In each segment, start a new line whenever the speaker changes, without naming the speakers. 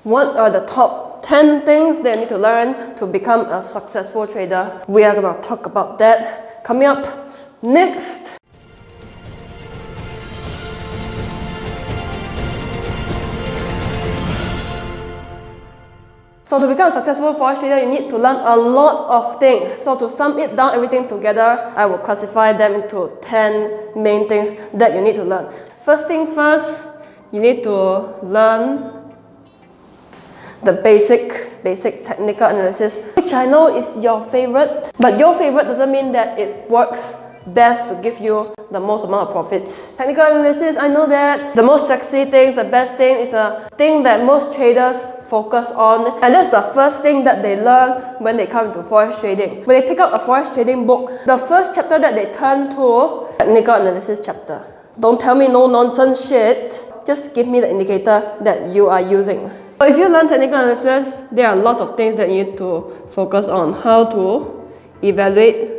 What are the top 10 things that you need to learn to become a successful trader? We are going to talk about that coming up next. So to become a successful forex trader, you need to learn a lot of things. So to sum it down, everything together, I will classify them into 10 main things that you need to learn. First thing first, you need to learn the basic technical analysis, which I know is your favorite, but your favorite doesn't mean that it works best to give you the most amount of profits. Technical analysis, I know that the most sexy thing, the best thing is the thing that most traders focus on, and that's the first thing that they learn when they come to forex trading. When they pick up a forex trading book, the first chapter that they turn to, technical analysis chapter. Don't tell me no nonsense shit, just give me the indicator that you are using. So if you learn technical analysis, there are lots of things that you need to focus on. How to evaluate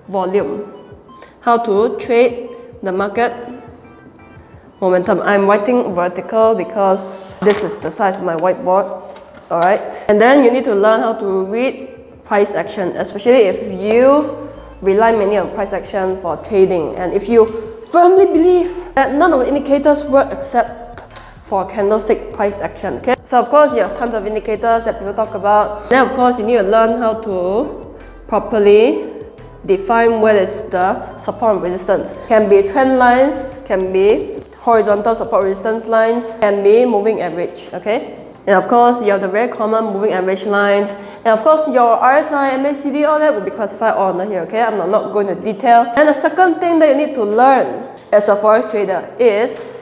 volume, how to trade the market momentum. I'm writing vertical because this is the size of my whiteboard. Alright. And then you need to learn how to read price action, especially if you rely mainly on price action for trading. And if you firmly believe that none of the indicators work except for candlestick price action. Okay. So of course you have tons of indicators that people talk about. Then of course you need to learn how to properly define where is the support and resistance. Can be trend lines, can be horizontal support resistance lines, can be moving average, okay? And of course, you have the very common moving average lines. And of course, your RSI, MACD, all that will be classified all under here, okay? I'm not going to detail. And the second thing that you need to learn as a forex trader is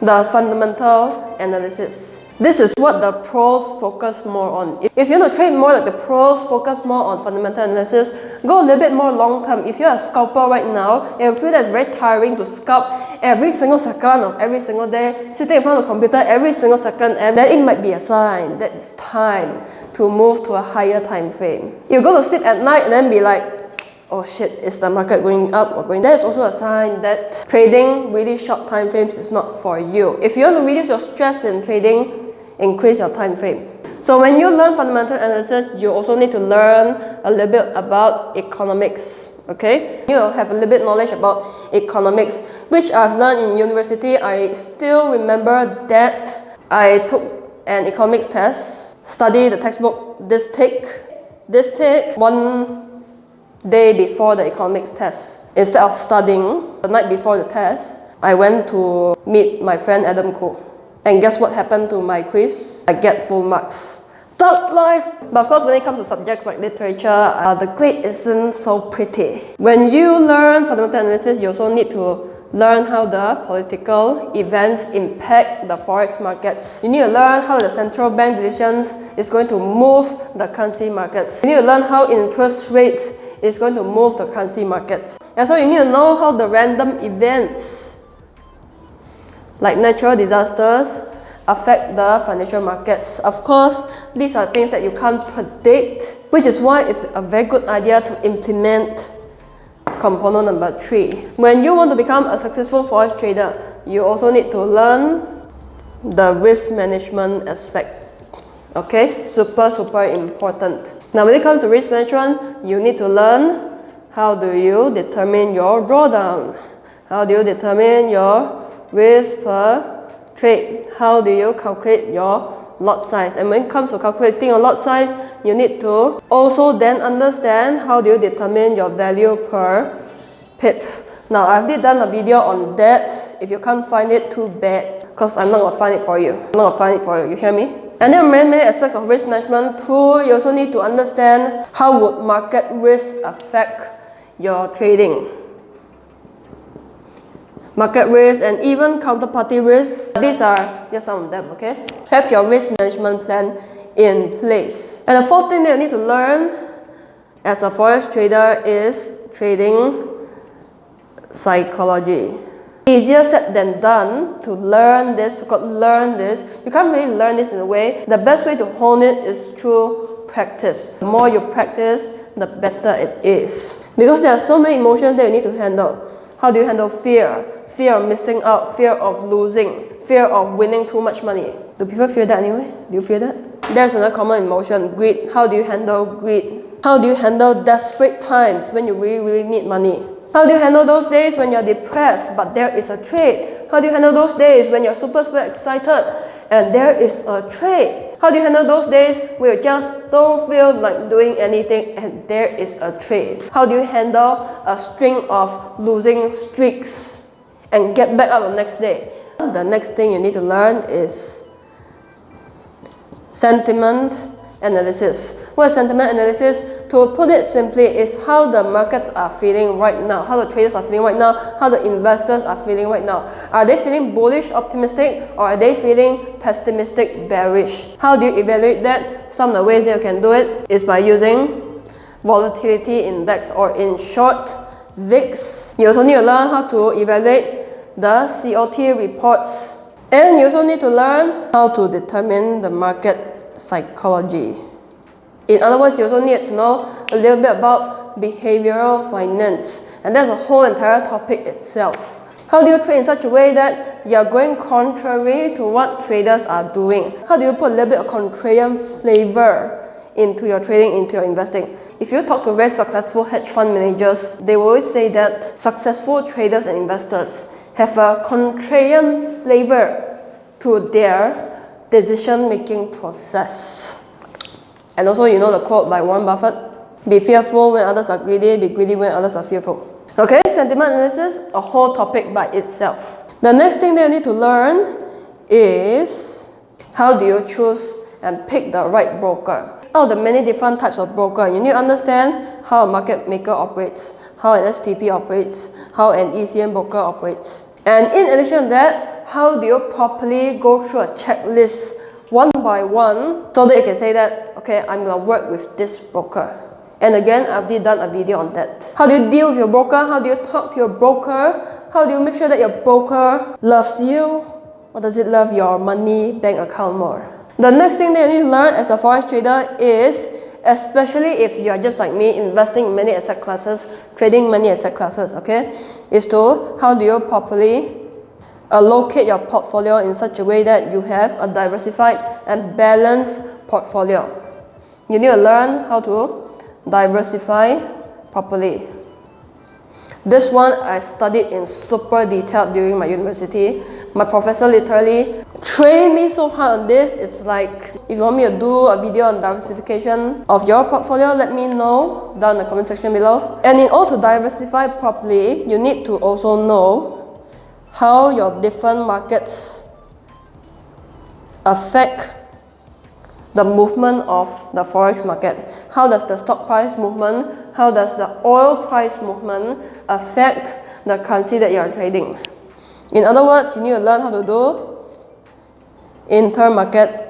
the fundamental analysis. This is what the pros focus more on. If you want to trade more like the pros, focus more on fundamental analysis, go a little bit more long term. If you're a scalper right now, and you feel that it's very tiring to scalp every single second of every single day, sitting in front of the computer every single second, and then it might be a sign that it's time to move to a higher time frame. You go to sleep at night and then be like, oh shit, is the market going up or going down? That's also a sign that trading really short time frames is not for you. If you want to reduce your stress in trading, increase your time frame. So when you learn fundamental analysis, you also need to learn a little bit about economics, okay? You have a little bit knowledge about economics, which I've learned in university. I still remember that I took an economics test, studied the textbook this thick, one day before the economics test. Instead of studying the night before the test, I went to meet my friend Adam Ko. And guess what happened to my quiz? I get full marks. Thug life! But of course, when it comes to subjects like literature, the grade isn't so pretty. When you learn fundamental analysis, you also need to learn how the political events impact the forex markets. You need to learn how the central bank decisions is going to move the currency markets. You need to learn how interest rates is going to move the currency markets. And so you need to know how the random events like natural disasters affect the financial markets. Of course, these are things that you can't predict, which is why it's a very good idea to implement component number 3. When you want to become a successful forex trader, you also need to learn the risk management aspect. Okay, super important. Now when it comes to risk management, you need to learn how do you determine your drawdown, how do you determine your risk per trade, how do you calculate your lot size. And when it comes to calculating your lot size, you need to also then understand how do you determine your value per pip. Now I've done a video on that. If you can't find it, too bad, because I'm not going to find it for you. You hear me? And there are many aspects of risk management too. You also need to understand how would market risk affect your trading. Market risk and even counterparty risk. These are just some of them, okay? Have your risk management plan in place. And the fourth thing that you need to learn as a forex trader is trading psychology. Easier said than done to learn this, You can't really learn this in a way. The best way to hone it is through practice. The more you practice, the better it is. Because there are so many emotions that you need to handle. How do you handle fear? Fear of missing out, fear of losing, fear of winning too much money. Do people fear that anyway? Do you fear that? There's another common emotion, greed. How do you handle greed? How do you handle desperate times when you really need money? How do you handle those days when you're depressed but there is a trade? How do you handle those days when you're super excited and there is a trade? How do you handle those days where you just don't feel like doing anything and there is a trade? How do you handle a string of losing streaks and get back up the next day? The next thing you need to learn is sentiment analysis. What is sentiment analysis? To put it simply, is how the markets are feeling right now, how the traders are feeling right now, how the investors are feeling right now. Are they feeling bullish, optimistic, or are they feeling pessimistic, bearish? How do you evaluate that? Some of the ways that you can do it is by using volatility index, or in short, VIX. You also need to learn how to evaluate the COT reports. And you also need to learn how to determine the market psychology. In other words, you also need to know a little bit about behavioral finance, and that's a whole entire topic itself. How do you trade in such a way that you're going contrary to what traders are doing? How do you put a little bit of contrarian flavor into your trading, into your investing? If you talk to very successful hedge fund managers, they will always say that successful traders and investors have a contrarian flavor to their decision-making process. And also, you know the quote by Warren Buffett, be fearful when others are greedy, be greedy when others are fearful. Okay, sentiment analysis, a whole topic by itself. The next thing that you need to learn is how do you choose and pick the right broker. Out of the many different types of broker, you need to understand how a market maker operates, how an STP operates, how an ECN broker operates. And in addition to that, how do you properly go through a checklist one by one so that you can say that, okay, I'm going to work with this broker. And again, I've already done a video on that. How do you deal with your broker? How do you talk to your broker? How do you make sure that your broker loves you? Or does it love your money bank account more? The next thing that you need to learn as a forex trader is, especially if you're just like me, investing in many asset classes, trading many asset classes, okay, is to how do you properly allocate your portfolio in such a way that you have a diversified and balanced portfolio. You need to learn how to diversify properly. This one I studied in super detail during my university. My professor literally trained me so hard on this. It's like, if you want me to do a video on diversification of your portfolio, let me know down in the comment section below. And in order to diversify properly, you need to also know how your different markets affect the movement of the forex market. How does the stock price movement, how does the oil price movement affect the currency that you are trading? In other words, you need to learn how to do inter-market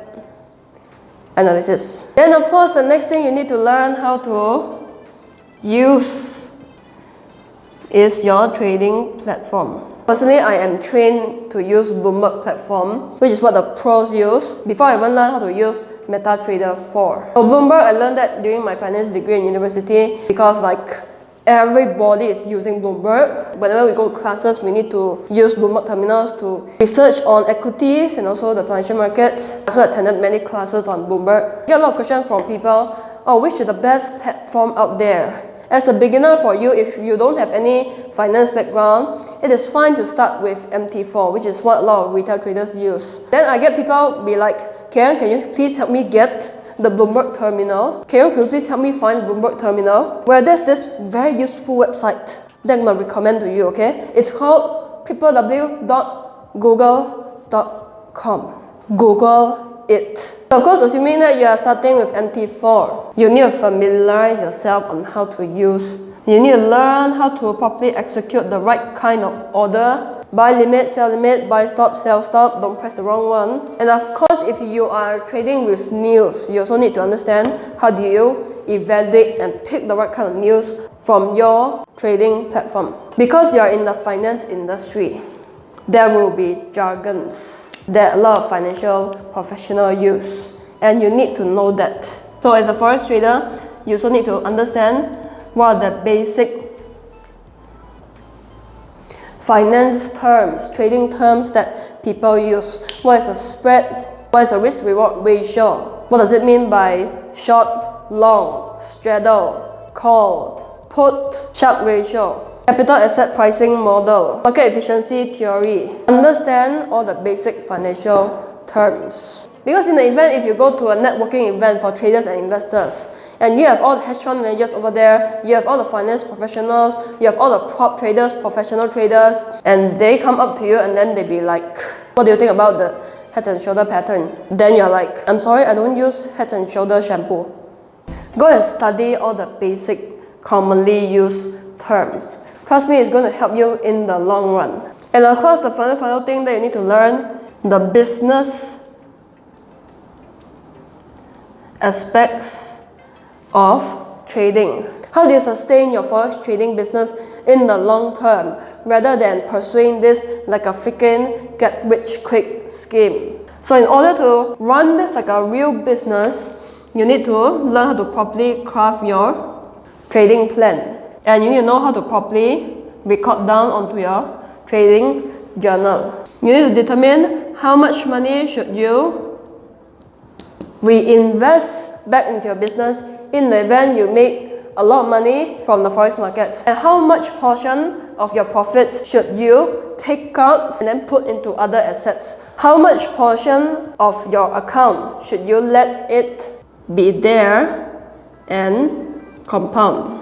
analysis. Then of course, the next thing you need to learn how to use is your trading platform. Personally, I am trained to use Bloomberg platform, which is what the pros use, before I even learned how to use MetaTrader 4. So Bloomberg, I learned that during my finance degree in university because like everybody is using Bloomberg. Whenever we go to classes, we need to use Bloomberg terminals to research on equities and also the financial markets. I also attended many classes on Bloomberg. I get a lot of questions from people, oh, which is the best platform out there? As a beginner for you, if you don't have any finance background, it is fine to start with MT4, which is what a lot of retail traders use. Then I get people be like, Karen, can you please help me get the Bloomberg terminal? Karen, could you please help me find the Bloomberg terminal? Well, there's this very useful website that I'm going to recommend to you, okay? It's called www.google.com. Google it. So of course, assuming that you are starting with MT4, you need to familiarize yourself on how to use. You need to learn how to properly execute the right kind of order. Buy limit, sell limit, buy stop, sell stop, don't press the wrong one. And of course, if you are trading with news, you also need to understand how do you evaluate and pick the right kind of news from your trading platform. Because you are in the finance industry, there will be jargons that a lot of financial professionals use, and you need to know that. So as a forex trader, you also need to understand what are the basic finance terms, trading terms that people use. What is a spread? What is a risk-reward ratio? What does it mean by short, long, straddle, call, put, Sharpe ratio? Capital asset pricing model, market efficiency theory. Understand all the basic financial terms. Because in the event, if you go to a networking event for traders and investors, and you have all the hedge fund managers over there, you have all the finance professionals, you have all the prop traders, professional traders, and they come up to you and then they be like, what do you think about the head and shoulder pattern? Then you're like, I'm sorry, I don't use head and shoulder shampoo. Go and study all the basic, commonly used terms. Trust me, it's going to help you in the long run. And of course, the final thing that you need to learn, the business aspects of trading. How do you sustain your forex trading business in the long term rather than pursuing this like a freaking get-rich-quick scheme? So in order to run this like a real business, you need to learn how to properly craft your trading plan. And you need to know how to properly record down onto your trading journal. You need to determine how much money should you reinvest back into your business in the event you make a lot of money from the forex market. And how much portion of your profits should you take out and then put into other assets? How much portion of your account should you let it be there and compound?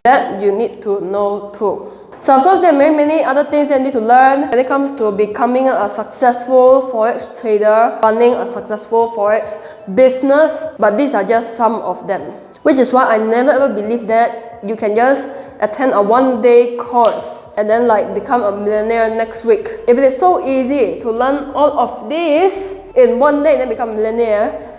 That you need to know too. So of course there are many other things that you need to learn when it comes to becoming a successful forex trader, running a successful forex business, but these are just some of them. Which is why I never ever believe that you can just attend a one-day course and then like become a millionaire next week. If it is so easy to learn all of this in one day and then become a millionaire,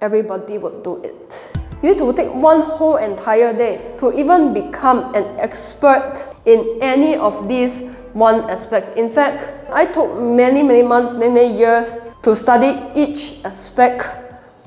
everybody would do it. You need to take one whole entire day to even become an expert in any of these one aspects. In fact, I took many months, many years to study each aspect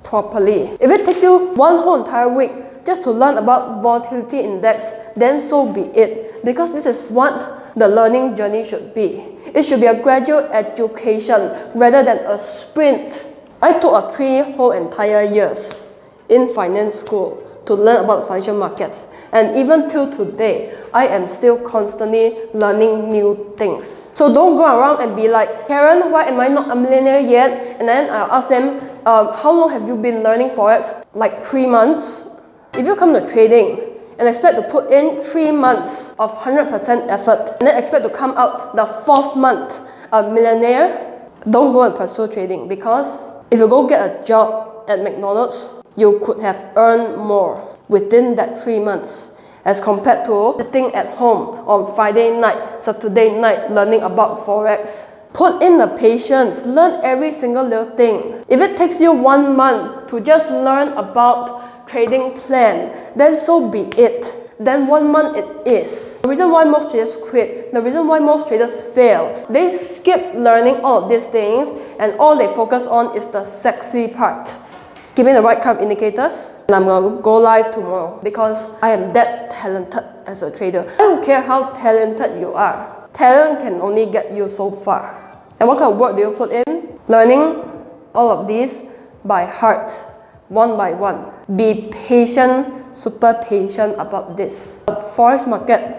properly. If it takes you one whole entire week just to learn about volatility index, then so be it. Because this is what the learning journey should be. It should be a gradual education rather than a sprint. I took 3 whole entire years in finance school to learn about financial markets, and even till today I am still constantly learning new things. So don't go around and be like, Karen, why am I not a millionaire yet? And then I'll ask them, how long have you been learning forex? Like 3 months. If you come to trading and expect to put in 3 months of 100% effort and then expect to come out the 4th month a millionaire, don't go and pursue trading, because if you go get a job at McDonald's, you could have earned more within that 3 months as compared to sitting at home on Friday night, Saturday night learning about forex. Put in the patience, learn every single little thing. If it takes you 1 month to just learn about trading plan, then so be it. Then 1 month it is. The reason why most traders quit, the reason why most traders fail, they skip learning all of these things and all they focus on is the sexy part. Give me the right kind of indicators and I'm going to go live tomorrow because I am that talented as a trader. I don't care how talented you are. Talent can only get you so far. And what kind of work do you put in? Learning all of these by heart, one by one. Be patient, super patient about this. The forex market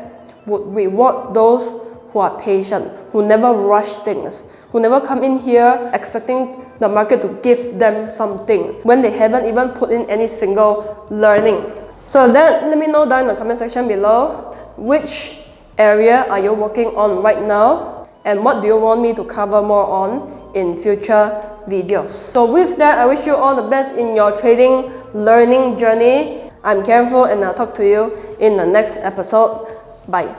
would reward those who are patient, who never rush things, who never come in here expecting the market to give them something when they haven't even put in any single learning. So then let me know down in the comment section below, which area are you working on right now and what do you want me to cover more on in future videos. So with that, I wish you all the best in your trading learning journey. I'm Careful and I'll talk to you in the next episode. Bye.